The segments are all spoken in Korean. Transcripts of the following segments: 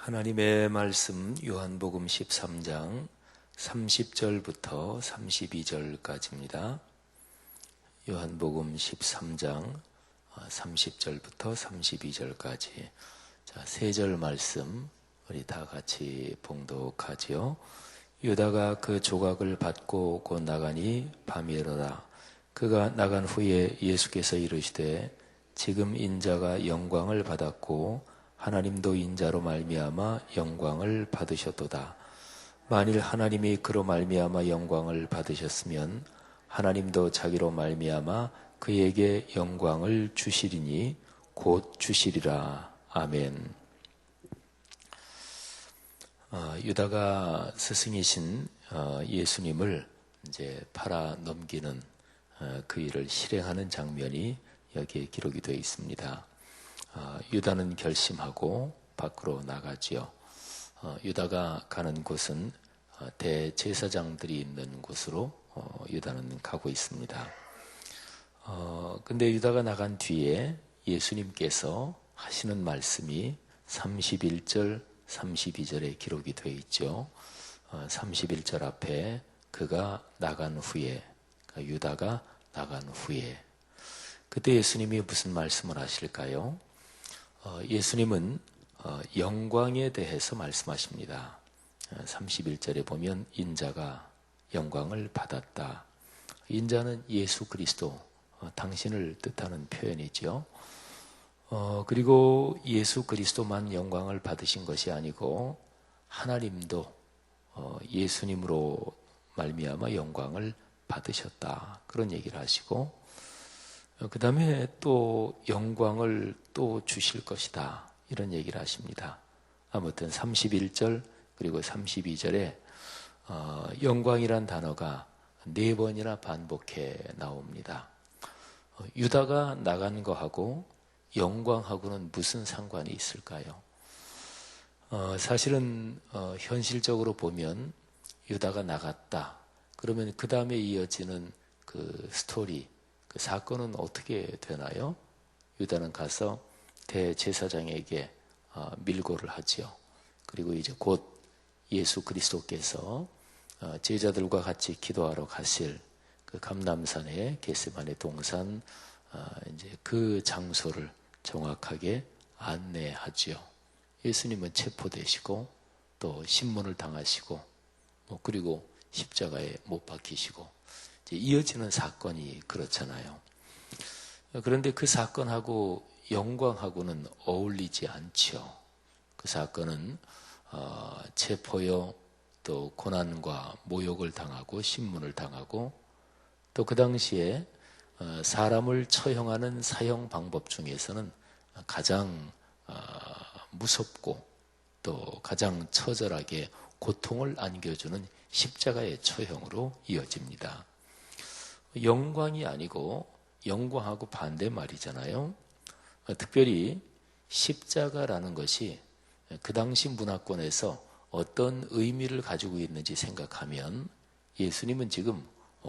하나님의 말씀 요한복음 13장 30절부터 32절까지입니다. 요한복음 13장 30절부터 32절까지. 자, 세 절 말씀 우리 다 같이 봉독하지요. 유다가 그 조각을 받고 곧 나가니 밤이 이르라. 그가 나간 후에 예수께서 이르시되 지금 인자가 영광을 받았고 하나님도 인자로 말미암아 영광을 받으셨도다. 만일 하나님이 그로 말미암아 영광을 받으셨으면 하나님도 자기로 말미암아 그에게 영광을 주시리니 곧 주시리라. 아멘. 유다가 스승이신 예수님을 이제 팔아 넘기는 그 일을 실행하는 장면이 여기에 기록이 되어 있습니다. 유다는 결심하고 밖으로 나가지요. 유다가 가는 곳은 대제사장들이 있는 곳으로 유다는 가고 있습니다. 근데 유다가 나간 뒤에 예수님께서 하시는 말씀이 31절, 32절에 기록이 되어 있죠. 31절 앞에 그가 나간 후에, 그러니까 유다가 나간 후에, 그때 예수님이 무슨 말씀을 하실까요? 예수님은 영광에 대해서 말씀하십니다. 31절에 보면 인자가 영광을 받았다. 인자는 예수 그리스도, 당신을 뜻하는 표현이죠. 그리고 예수 그리스도만 영광을 받으신 것이 아니고 하나님도 예수님으로 말미암아 영광을 받으셨다. 그런 얘기를 하시고, 그 다음에 또 영광을 또 주실 것이다. 이런 얘기를 하십니다. 아무튼 31절 그리고 32절에 영광이란 단어가 4번이나 반복해 나옵니다. 유다가 나간 거하고 영광하고는 무슨 상관이 있을까요? 사실은 현실적으로 보면 유다가 나갔다. 그러면 그 다음에 이어지는 그 스토리, 그 사건은 어떻게 되나요? 유다는 가서 대제사장에게 밀고를 하지요. 그리고 이제 곧 예수 그리스도께서 제자들과 같이 기도하러 가실 그 감람산의 겟세마네 동산, 이제 그 장소를 정확하게 안내하지요. 예수님은 체포되시고 또 신문을 당하시고 그리고 십자가에 못 박히시고 이어지는 사건이 그렇잖아요. 그런데 그 사건하고 영광하고는 어울리지 않죠. 그 사건은 체포요, 또 고난과 모욕을 당하고 신문을 당하고, 또 그 당시에 사람을 처형하는 사형 방법 중에서는 가장 무섭고 또 가장 처절하게 고통을 안겨주는 십자가의 처형으로 이어집니다. 영광이 아니고 영광하고 반대말이잖아요. 특별히 십자가라는 것이 그 당시 문화권에서 어떤 의미를 가지고 있는지 생각하면 예수님은 지금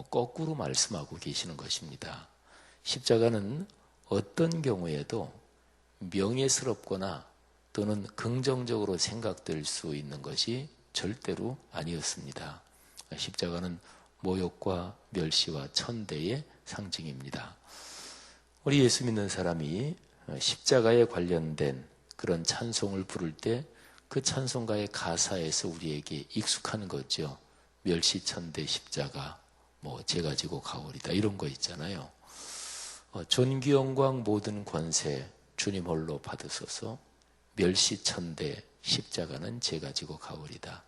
거꾸로 말씀하고 계시는 것입니다. 십자가는 어떤 경우에도 명예스럽거나 또는 긍정적으로 생각될 수 있는 것이 절대로 아니었습니다. 십자가는 모욕과 멸시와 천대의 상징입니다. 우리 예수 믿는 사람이 십자가에 관련된 그런 찬송을 부를 때 그 찬송가의 가사에서 우리에게 익숙한 거죠. 멸시 천대 십자가, 제가 지고 가오리다, 이런 거 있잖아요. 존귀 영광 모든 권세 주님 홀로 받으소서, 멸시 천대 십자가는 제가 지고 가오리다.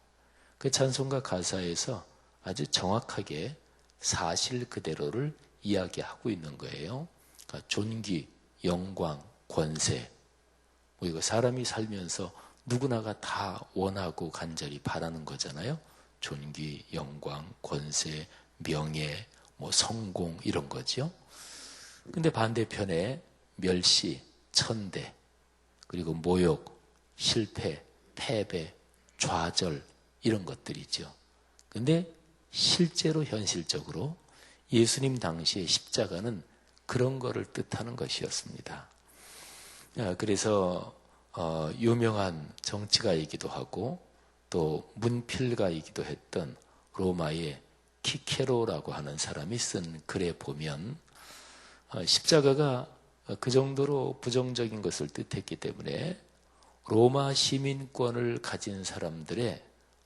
그 찬송가 가사에서 아주 정확하게 사실 그대로를 이야기하고 있는 거예요. 그러니까 존귀, 영광, 권세. 이거 사람이 살면서 누구나가 다 원하고 간절히 바라는 거잖아요. 존귀, 영광, 권세, 명예, 성공, 이런 거죠. 근데 반대편에 멸시, 천대, 그리고 모욕, 실패, 패배, 좌절, 이런 것들이죠. 근데 실제로 현실적으로 예수님 당시의 십자가는 그런 거를 뜻하는 것이었습니다. 그래서 유명한 정치가이기도 하고 또 문필가이기도 했던 로마의 키케로라고 하는 사람이 쓴 글에 보면 십자가가 그 정도로 부정적인 것을 뜻했기 때문에 로마 시민권을 가진 사람들의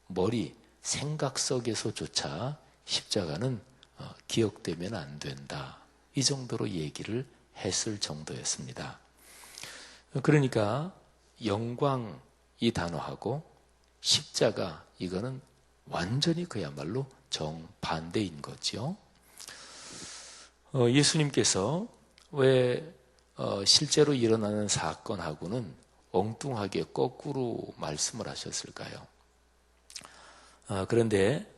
머리, 생각 속에서조차 십자가는 기억되면 안 된다. 이 정도로 얘기를 했을 정도였습니다. 그러니까 영광 이 단어하고 십자가 이거는 완전히 그야말로 정반대인 거죠. 예수님께서 왜 실제로 일어나는 사건하고는 엉뚱하게 거꾸로 말씀을 하셨을까요? 그런데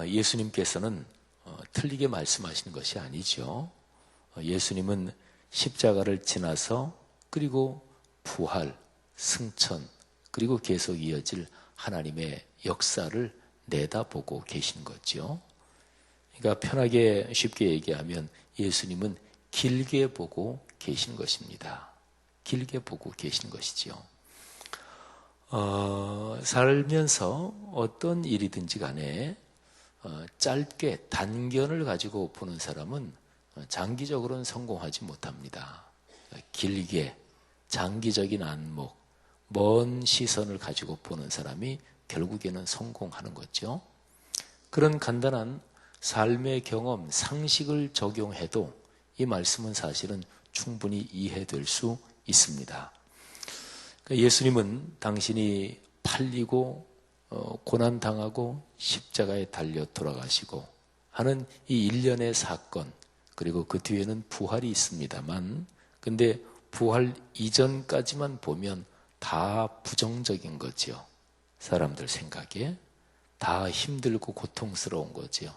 예수님께서는 틀리게 말씀하시는 것이 아니죠. 예수님은 십자가를 지나서 그리고 부활, 승천, 그리고 계속 이어질 하나님의 역사를 내다보고 계신 거죠. 그러니까 편하게 쉽게 얘기하면 예수님은 길게 보고 계신 것입니다. 길게 보고 계신 것이죠. 살면서 어떤 일이든지 간에 짧게 단견을 가지고 보는 사람은 장기적으로는 성공하지 못합니다. 길게 장기적인 안목, 먼 시선을 가지고 보는 사람이 결국에는 성공하는 거죠. 그런 간단한 삶의 경험, 상식을 적용해도 이 말씀은 사실은 충분히 이해될 수 있습니다. 예수님은 당신이 팔리고 고난당하고 십자가에 달려 돌아가시고 하는 이 일련의 사건, 그리고 그 뒤에는 부활이 있습니다만, 근데 부활 이전까지만 보면 다 부정적인 거죠. 사람들 생각에 다 힘들고 고통스러운 거죠.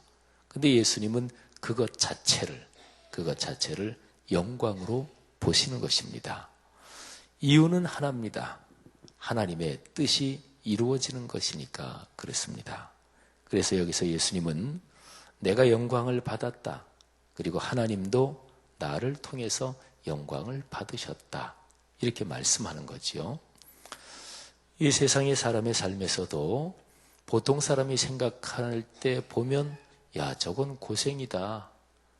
근데 예수님은 그것 자체를 영광으로 보시는 것입니다. 이유는 하나입니다. 하나님의 뜻이 이루어지는 것이니까 그렇습니다. 그래서 여기서 예수님은 내가 영광을 받았다. 그리고 하나님도 나를 통해서 영광을 받으셨다. 이렇게 말씀하는 거지요. 이 세상의 사람의 삶에서도 보통 사람이 생각할 때 보면 야, 저건 고생이다.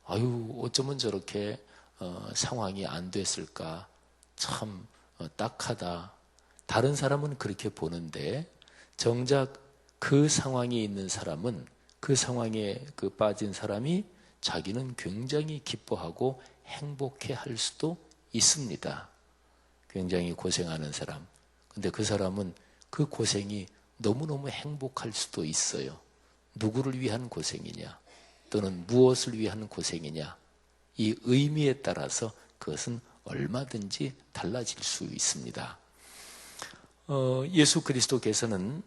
아유, 어쩌면 저렇게 상황이 안 됐을까. 참 딱하다. 다른 사람은 그렇게 보는데 정작 그 상황에 있는 사람은, 그 상황에 빠진 사람이 자기는 굉장히 기뻐하고 행복해 할 수도 있습니다. 굉장히 고생하는 사람. 근데 그 사람은 그 고생이 너무너무 행복할 수도 있어요. 누구를 위한 고생이냐, 또는 무엇을 위한 고생이냐, 이 의미에 따라서 그것은 얼마든지 달라질 수 있습니다. 예수 그리스도께서는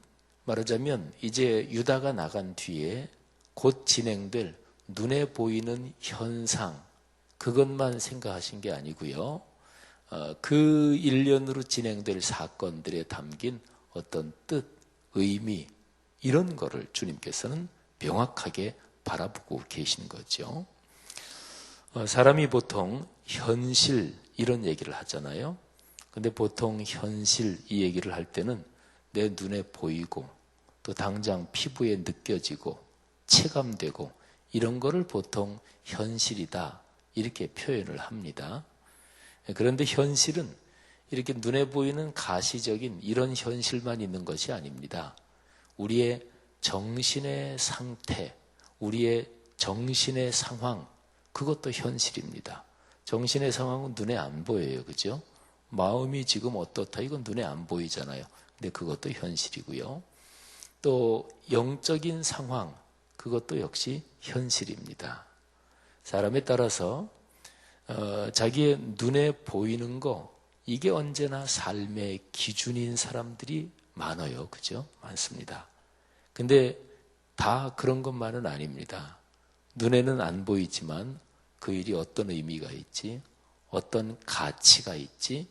말하자면 이제 유다가 나간 뒤에 곧 진행될 눈에 보이는 현상, 그것만 생각하신 게 아니고요. 그 일련으로 진행될 사건들에 담긴 어떤 뜻, 의미, 이런 거를 주님께서는 명확하게 바라보고 계신 거죠. 사람이 보통 현실 이런 얘기를 하잖아요. 근데 보통 현실 이 얘기를 할 때는 내 눈에 보이고 또 당장 피부에 느껴지고 체감되고 이런 거를 보통 현실이다 이렇게 표현을 합니다. 그런데 현실은 이렇게 눈에 보이는 가시적인 이런 현실만 있는 것이 아닙니다. 우리의 정신의 상태, 우리의 정신의 상황, 그것도 현실입니다. 정신의 상황은 눈에 안 보여요. 그죠? 마음이 지금 어떻다, 이건 눈에 안 보이잖아요. 근데 그것도 현실이고요. 또 영적인 상황, 그것도 역시 현실입니다. 사람에 따라서 자기의 눈에 보이는 거, 이게 언제나 삶의 기준인 사람들이 많아요. 그죠? 많습니다. 근데 다 그런 것만은 아닙니다. 눈에는 안 보이지만 그 일이 어떤 의미가 있지, 어떤 가치가 있지,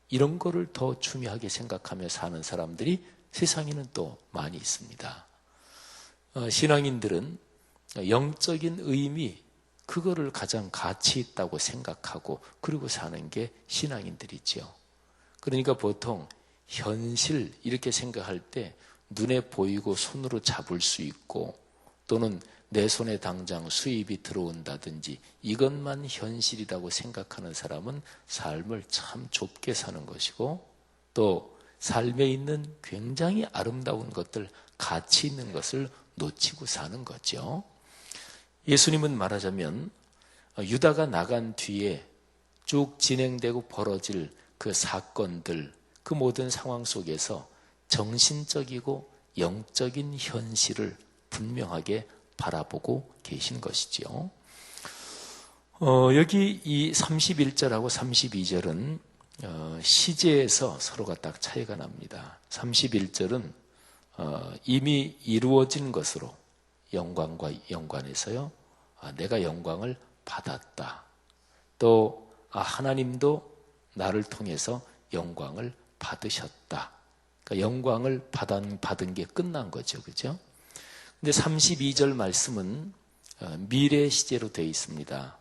이런 거를 더 중요하게 생각하며 사는 사람들이 세상에는 또 많이 있습니다. 신앙인들은 영적인 의미, 그거를 가장 가치 있다고 생각하고 그리고 사는 게 신앙인들이죠. 그러니까 보통 현실 이렇게 생각할 때 눈에 보이고 손으로 잡을 수 있고 또는 내 손에 당장 수입이 들어온다든지 이것만 현실이라고 생각하는 사람은 삶을 참 좁게 사는 것이고 또 삶에 있는 굉장히 아름다운 것들, 가치 있는 것을 놓치고 사는 거죠. 예수님은 말하자면 유다가 나간 뒤에 쭉 진행되고 벌어질 그 사건들, 그 모든 상황 속에서 정신적이고 영적인 현실을 분명하게 바라보고 계신 것이지요. 여기 이 31절하고 32절은 시제에서 서로가 딱 차이가 납니다. 31절은 이미 이루어진 것으로 영광과 연관해서요. 내가 영광을 받았다. 또 하나님도 나를 통해서 영광을 받으셨다. 그러니까 영광을 받은 게 끝난 거죠. 그죠? 근데 32절 말씀은 미래 시제로 되어 있습니다.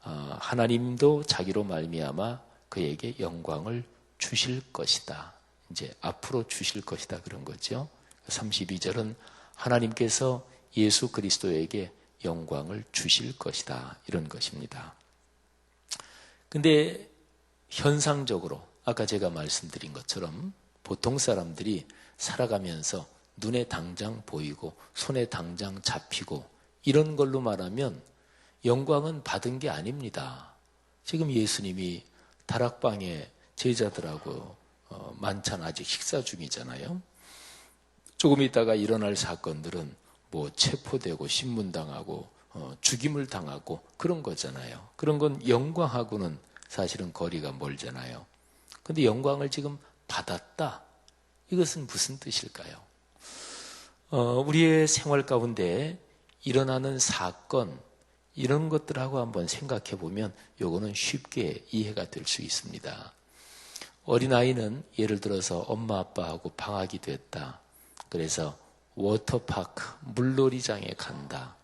하나님도 자기로 말미암아 그에게 영광을 주실 것이다. 이제 앞으로 주실 것이다 그런 거죠. 32절은 하나님께서 예수 그리스도에게 영광을 주실 것이다 이런 것입니다. 근데 현상적으로 아까 제가 말씀드린 것처럼 보통 사람들이 살아가면서 눈에 당장 보이고 손에 당장 잡히고 이런 걸로 말하면 영광은 받은 게 아닙니다. 지금 예수님이 다락방에 제자들하고 만찬 아직 식사 중이잖아요. 조금 있다가 일어날 사건들은 뭐 체포되고 신문당하고 죽임을 당하고 그런 거잖아요. 그런 건 영광하고는 사실은 거리가 멀잖아요. 그런데 영광을 지금 받았다. 이것은 무슨 뜻일까요? 우리의 생활 가운데 일어나는 사건 이런 것들하고 한번 생각해 보면 요거는 쉽게 이해가 될 수 있습니다. 어린아이는 예를 들어서 엄마 아빠하고 방학이 됐다. 그래서 워터파크 물놀이장에 간다.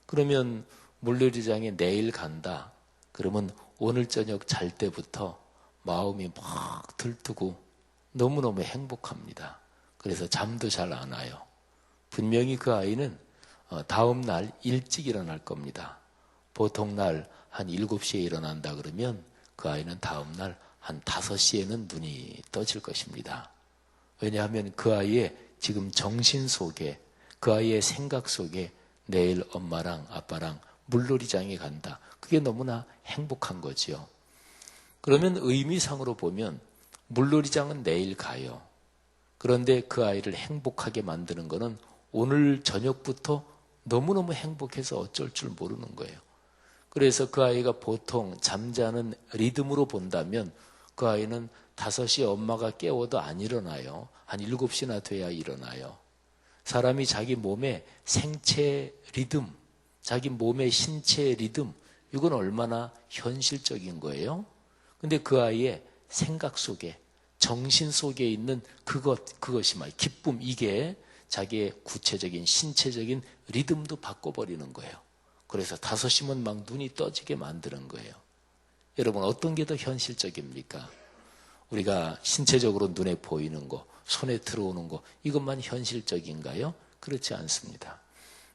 그러면 물놀이장에 내일 간다. 그러면 오늘 저녁 잘 때부터 마음이 막 들뜨고 너무너무 행복합니다. 그래서 잠도 잘 안 와요. 분명히 그 아이는 다음 날 일찍 일어날 겁니다. 보통 날 한 7시에 일어난다 그러면 그 아이는 다음 날 한 5시에는 눈이 떠질 것입니다. 왜냐하면 그 아이의 지금 정신 속에 그 아이의 생각 속에 내일 엄마랑 아빠랑 물놀이장에 간다. 그게 너무나 행복한 거지요. 그러면 의미상으로 보면 물놀이장은 내일 가요. 그런데 그 아이를 행복하게 만드는 거는 오늘 저녁부터 너무너무 행복해서 어쩔 줄 모르는 거예요. 그래서 그 아이가 보통 잠자는 리듬으로 본다면 그 아이는 5시에 엄마가 깨워도 안 일어나요. 한 7시나 돼야 일어나요. 사람이 자기 몸의 생체 리듬, 자기 몸의 신체 리듬, 이건 얼마나 현실적인 거예요. 근데 그 아이의 생각 속에, 정신 속에 있는 그것이 말 기쁨, 이게 자기의 구체적인 신체적인 리듬도 바꿔버리는 거예요. 그래서 5시면 막 눈이 떠지게 만드는 거예요. 여러분 어떤 게 더 현실적입니까? 우리가 신체적으로 눈에 보이는 거, 손에 들어오는 거 이것만 현실적인가요? 그렇지 않습니다.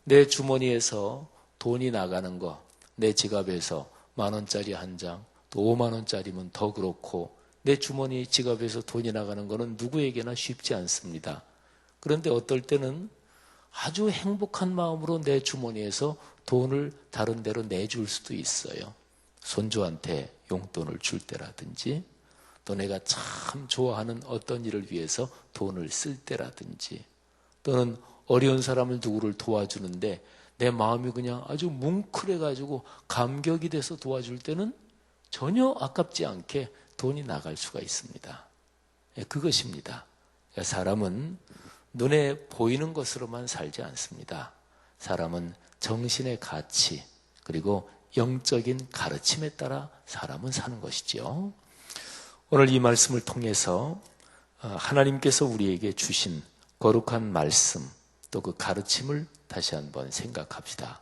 내 주머니에서 돈이 나가는 거, 내 지갑에서 10,000원짜리 한 장, 또 50,000원짜리면 더 그렇고 내 주머니 지갑에서 돈이 나가는 거는 누구에게나 쉽지 않습니다. 그런데 어떨 때는 아주 행복한 마음으로 내 주머니에서 돈을 다른 데로 내줄 수도 있어요. 손주한테 용돈을 줄 때라든지 또 내가 참 좋아하는 어떤 일을 위해서 돈을 쓸 때라든지 또는 어려운 사람을 누구를 도와주는데 내 마음이 그냥 아주 뭉클해가지고 감격이 돼서 도와줄 때는 전혀 아깝지 않게 돈이 나갈 수가 있습니다. 그것입니다. 사람은 눈에 보이는 것으로만 살지 않습니다. 사람은 정신의 가치 그리고 영적인 가르침에 따라 사람은 사는 것이지요. 오늘 이 말씀을 통해서 하나님께서 우리에게 주신 거룩한 말씀 또 그 가르침을 다시 한번 생각합시다.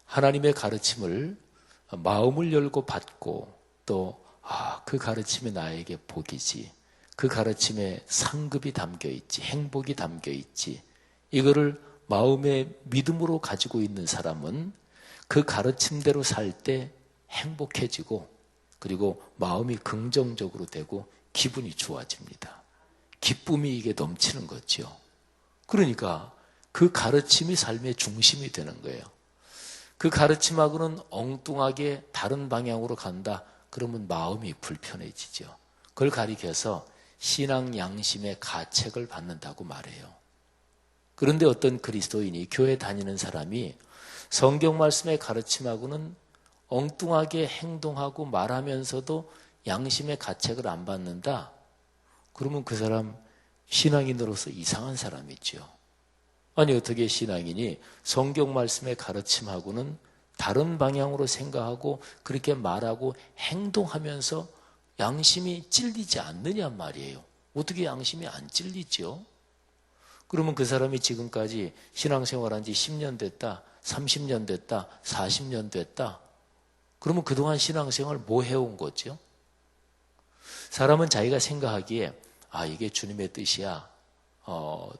하나님의 가르침을 마음을 열고 받고 또 그 가르침이 나에게 복이지 그 가르침에 상급이 담겨 있지, 행복이 담겨 있지. 이거를 마음의 믿음으로 가지고 있는 사람은 그 가르침대로 살 때 행복해지고, 그리고 마음이 긍정적으로 되고 기분이 좋아집니다. 기쁨이 이게 넘치는 거죠. 그러니까 그 가르침이 삶의 중심이 되는 거예요. 그 가르침하고는 엉뚱하게 다른 방향으로 간다. 그러면 마음이 불편해지죠. 그걸 가리켜서 신앙 양심의 가책을 받는다고 말해요. 그런데 어떤 그리스도인이, 교회 다니는 사람이 성경 말씀의 가르침하고는 엉뚱하게 행동하고 말하면서도 양심의 가책을 안 받는다. 그러면 그 사람 신앙인으로서 이상한 사람이죠. 아니, 어떻게 신앙인이 성경 말씀의 가르침하고는 다른 방향으로 생각하고 그렇게 말하고 행동하면서 양심이 찔리지 않느냐 말이에요. 어떻게 양심이 안 찔리죠? 그러면 그 사람이 지금까지 신앙생활한 지 10년 됐다, 30년 됐다, 40년 됐다. 그러면 그동안 신앙생활 뭐 해온 거죠? 사람은 자기가 생각하기에 이게 주님의 뜻이야.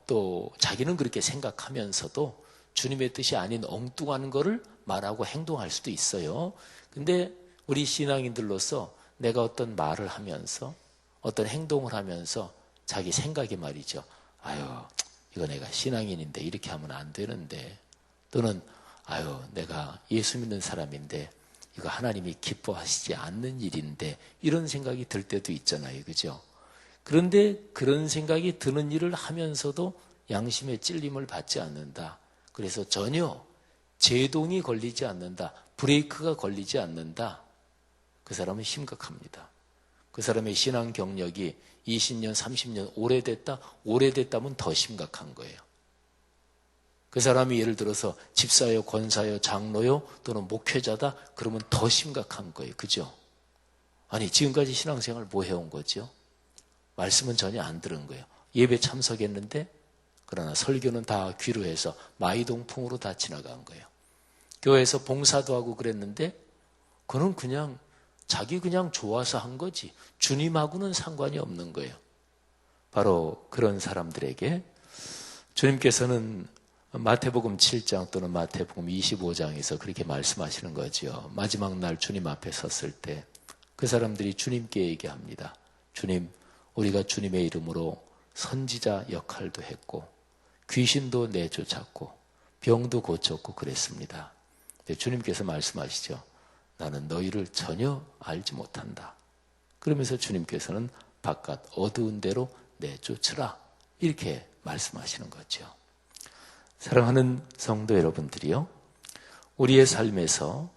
또 자기는 그렇게 생각하면서도 주님의 뜻이 아닌 엉뚱한 거를 말하고 행동할 수도 있어요. 근데 우리 신앙인들로서 내가 어떤 말을 하면서 어떤 행동을 하면서 자기 생각이 말이죠. 이거 내가 신앙인인데 이렇게 하면 안 되는데, 또는 내가 예수 믿는 사람인데 이거 하나님이 기뻐하시지 않는 일인데, 이런 생각이 들 때도 있잖아요. 그죠? 그런데 그런 생각이 드는 일을 하면서도 양심의 찔림을 받지 않는다. 그래서 전혀 제동이 걸리지 않는다. 브레이크가 걸리지 않는다. 그 사람은 심각합니다. 그 사람의 신앙 경력이 20년, 30년 오래됐다면 더 심각한 거예요. 그 사람이 예를 들어서 집사요, 권사요, 장로요, 또는 목회자다, 그러면 더 심각한 거예요. 그죠? 아니, 지금까지 신앙생활 뭐 해온 거죠? 말씀은 전혀 안 들은 거예요. 예배 참석했는데, 그러나 설교는 다 귀로 해서 마이동풍으로 다 지나간 거예요. 교회에서 봉사도 하고 그랬는데, 그는 자기 그냥 좋아서 한 거지 주님하고는 상관이 없는 거예요. 바로 그런 사람들에게 주님께서는 마태복음 7장 또는 마태복음 25장에서 그렇게 말씀하시는 거죠. 마지막 날 주님 앞에 섰을 때 그 사람들이 주님께 얘기합니다. 주님, 우리가 주님의 이름으로 선지자 역할도 했고 귀신도 내쫓았고 병도 고쳤고 그랬습니다. 근데 주님께서 말씀하시죠. 나는 너희를 전혀 알지 못한다. 그러면서 주님께서는 바깥 어두운 데로 내쫓으라. 이렇게 말씀하시는 거죠. 사랑하는 성도 여러분들이요. 우리의 삶에서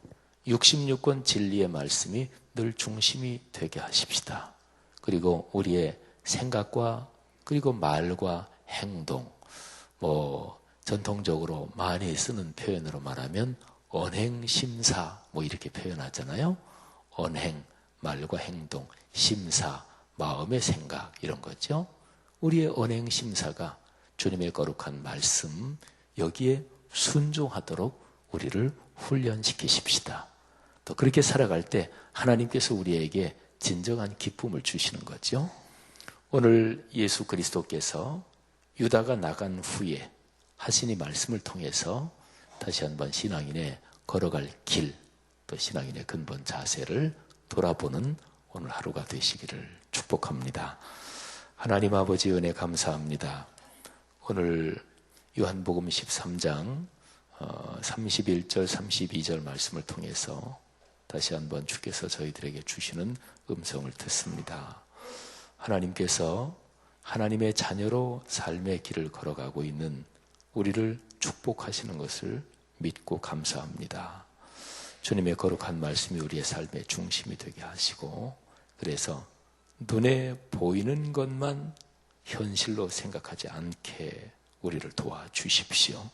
66권 진리의 말씀이 늘 중심이 되게 하십시다. 그리고 우리의 생각과 그리고 말과 행동, 전통적으로 많이 쓰는 표현으로 말하면 언행심사 이렇게 표현하잖아요. 언행, 말과 행동, 심사, 마음의 생각, 이런 거죠. 우리의 언행심사가 주님의 거룩한 말씀, 여기에 순종하도록 우리를 훈련시키십시다. 또 그렇게 살아갈 때 하나님께서 우리에게 진정한 기쁨을 주시는 거죠. 오늘 예수 그리스도께서 유다가 나간 후에 하신 이 말씀을 통해서 다시 한번 신앙인의 걸어갈 길, 또 신앙인의 근본 자세를 돌아보는 오늘 하루가 되시기를 축복합니다. 하나님 아버지 은혜 감사합니다. 오늘 요한복음 13장 31절 32절 말씀을 통해서 다시 한번 주께서 저희들에게 주시는 음성을 듣습니다. 하나님께서 하나님의 자녀로 삶의 길을 걸어가고 있는 우리를 축복하시는 것을 믿고 감사합니다. 주님의 거룩한 말씀이 우리의 삶의 중심이 되게 하시고, 그래서 눈에 보이는 것만 현실로 생각하지 않게 우리를 도와주십시오.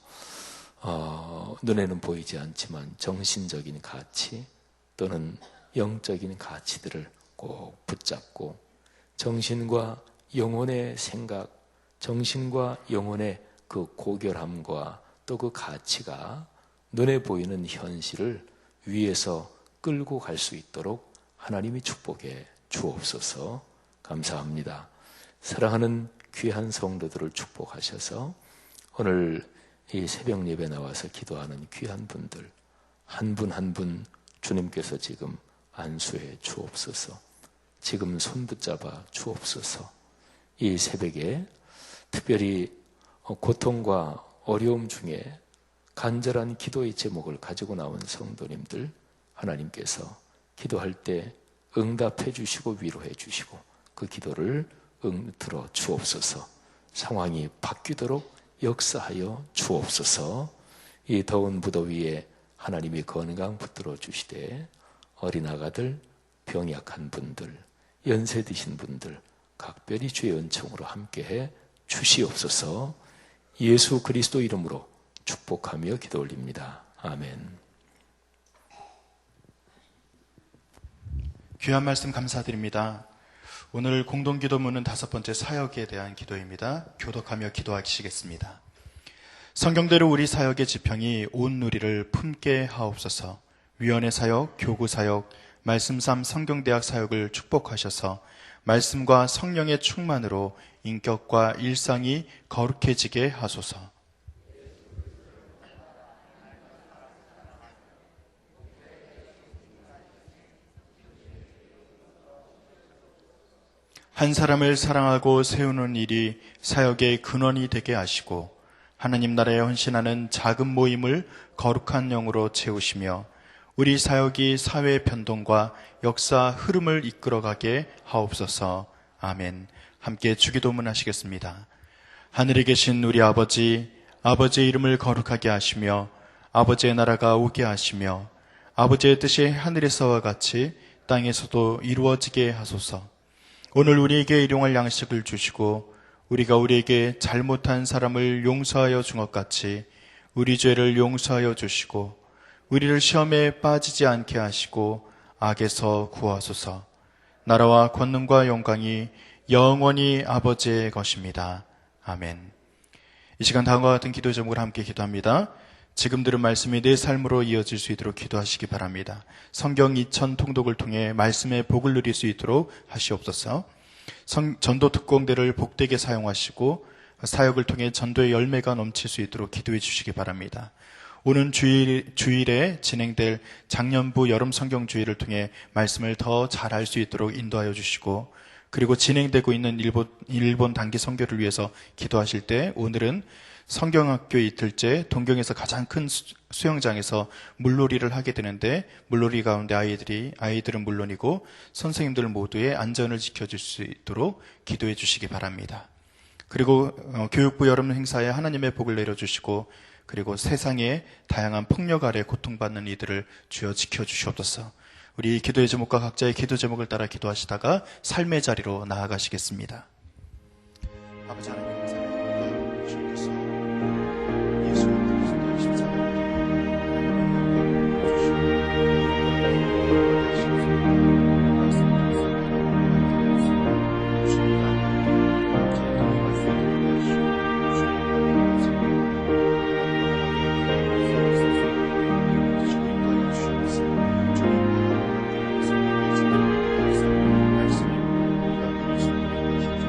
눈에는 보이지 않지만 정신적인 가치 또는 영적인 가치들을 꼭 붙잡고 정신과 영혼의 생각, 정신과 영혼의 그 고결함과 또 그 가치가 눈에 보이는 현실을 위에서 끌고 갈 수 있도록 하나님이 축복해 주옵소서. 감사합니다. 사랑하는 귀한 성도들을 축복하셔서 오늘 이 새벽 예배 나와서 기도하는 귀한 분들 한 분 한 분 주님께서 지금 안수해 주옵소서. 지금 손 붙잡아 주옵소서. 이 새벽에 특별히 고통과 어려움 중에 간절한 기도의 제목을 가지고 나온 성도님들 하나님께서 기도할 때 응답해 주시고 위로해 주시고 그 기도를 들어 주옵소서. 상황이 바뀌도록 역사하여 주옵소서. 이 더운 무더위에 하나님이 건강 붙들어 주시되 어린 아가들, 병약한 분들, 연세 드신 분들 각별히 주의 은총으로 함께해 주시옵소서. 예수 그리스도 이름으로 축복하며 기도 올립니다. 아멘. 귀한 말씀 감사드립니다. 오늘 공동기도문은 5번째 사역에 대한 기도입니다. 교독하며 기도하시겠습니다. 성경대로 우리 사역의 지평이 온 누리를 품게 하옵소서. 위원회 사역, 교구 사역, 말씀삼 성경대학 사역을 축복하셔서 말씀과 성령의 충만으로 인격과 일상이 거룩해지게 하소서. 한 사람을 사랑하고 세우는 일이 사역의 근원이 되게 하시고 하나님 나라에 헌신하는 작은 모임을 거룩한 영으로 채우시며 우리 사역이 사회 변동과 역사 흐름을 이끌어가게 하옵소서. 아멘. 함께 주기도문 하시겠습니다. 하늘에 계신 우리 아버지, 아버지의 이름을 거룩하게 하시며 아버지의 나라가 오게 하시며 아버지의 뜻이 하늘에서와 같이 땅에서도 이루어지게 하소서. 오늘 우리에게 일용할 양식을 주시고 우리가 우리에게 잘못한 사람을 용서하여 준 것 같이 우리 죄를 용서하여 주시고 우리를 시험에 빠지지 않게 하시고 악에서 구하소서. 나라와 권능과 영광이 영원히 아버지의 것입니다. 아멘. 이 시간 다음과 같은 기도 제목을 함께 기도합니다. 지금 들은 말씀이 내 삶으로 이어질 수 있도록 기도하시기 바랍니다. 성경 2000 통독을 통해 말씀의 복을 누릴 수 있도록 하시옵소서. 전도 특공대를 복되게 사용하시고 사역을 통해 전도의 열매가 넘칠 수 있도록 기도해 주시기 바랍니다. 오는 주일에 진행될 작년부 여름 성경 주일을 통해 말씀을 더 잘 알 수 있도록 인도하여 주시고 그리고 진행되고 있는 일본 단기 선교를 위해서 기도하실 때 오늘은 성경학교 이틀째 동경에서 가장 큰 수영장에서 물놀이를 하게 되는데 물놀이 가운데 아이들은 물론이고 선생님들 모두의 안전을 지켜줄 수 있도록 기도해 주시기 바랍니다. 그리고 교육부 여름 행사에 하나님의 복을 내려주시고 그리고 세상의 다양한 폭력 아래 고통받는 이들을 주여 지켜주시옵소서. 우리 기도의 제목과 각자의 기도 제목을 따라 기도하시다가 삶의 자리로 나아가시겠습니다. 아버지 하나님 감사합니다. 주님께서